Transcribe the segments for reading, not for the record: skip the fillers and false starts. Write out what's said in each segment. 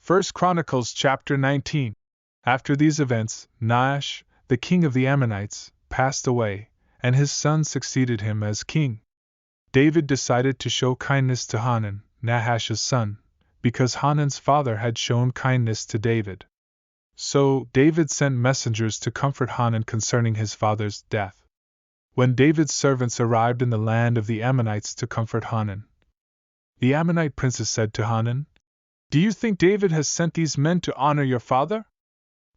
1 Chronicles Chapter 19. After these events, Nahash, the king of the Ammonites, passed away, and his son succeeded him as king. David decided to show kindness to Hanun, Nahash's son, because Hanun's father had shown kindness to David. So, David sent messengers to comfort Hanun concerning his father's death. When David's servants arrived in the land of the Ammonites to comfort Hanun, the Ammonite princess said to Hanun, "Do you think David has sent these men to honor your father?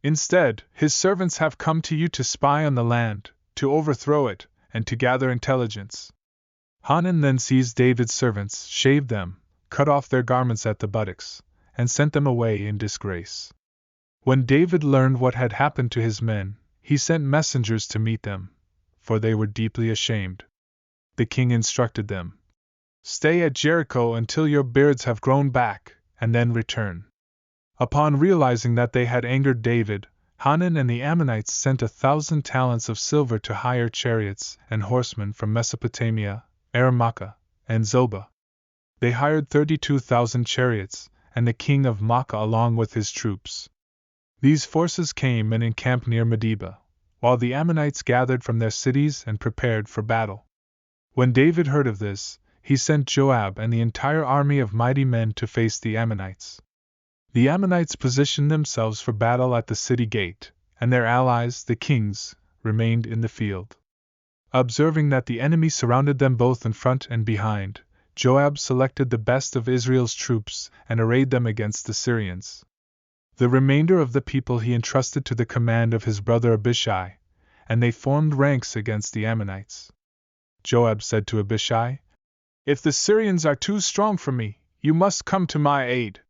Instead, his servants have come to you to spy on the land, to overthrow it, and to gather intelligence." Hanun then seized David's servants, shaved them, cut off their garments at the buttocks, and sent them away in disgrace. When David learned what had happened to his men, he sent messengers to meet them, for they were deeply ashamed. The king instructed them, "Stay at Jericho until your beards have grown back, and then return." Upon realizing that they had angered David, Hanun and the Ammonites sent 1,000 talents of silver to hire chariots and horsemen from Mesopotamia, Aram-maacah, and Zobah. They hired 32,000 chariots, and the king of Maacah along with his troops. These forces came and encamped near Medeba, while the Ammonites gathered from their cities and prepared for battle. When David heard of this, he sent Joab and the entire army of mighty men to face the Ammonites. The Ammonites positioned themselves for battle at the city gate, and their allies, the kings, remained in the field. Observing that the enemy surrounded them both in front and behind, Joab selected the best of Israel's troops and arrayed them against the Syrians. The remainder of the people he entrusted to the command of his brother Abishai, and they formed ranks against the Ammonites. Joab said to Abishai, "If the Syrians are too strong for me, you must come to my aid.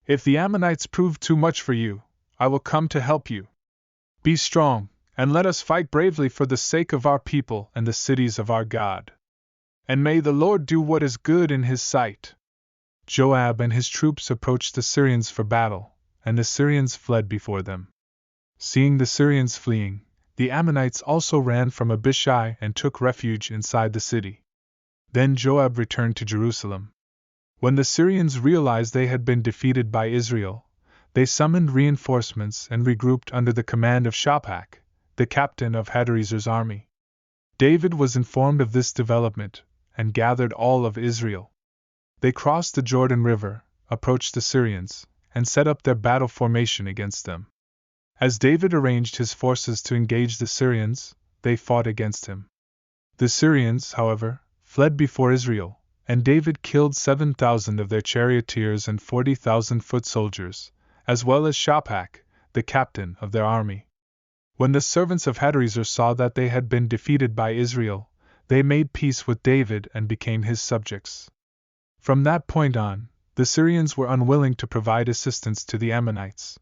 If the Ammonites prove too much for you, I will come to help you. Be strong, and let us fight bravely for the sake of our people and the cities of our God. And may the Lord do what is good in his sight." Joab and his troops approached the Syrians for battle, and the Syrians fled before them. Seeing the Syrians fleeing, the Ammonites also ran from Abishai and took refuge inside the city. Then Joab returned to Jerusalem. When the Syrians realized they had been defeated by Israel, they summoned reinforcements and regrouped under the command of Shophach, the captain of Hadarezer's army. David was informed of this development, and gathered all of Israel. They crossed the Jordan River, approached the Syrians, and set up their battle formation against them. As David arranged his forces to engage the Syrians, they fought against him. The Syrians, however, fled before Israel, and David killed 7,000 of their charioteers and 40,000 foot soldiers, as well as Shophach, the captain of their army. When the servants of Hadarezer saw that they had been defeated by Israel, they made peace with David and became his subjects. From that point on, the Syrians were unwilling to provide assistance to the Ammonites.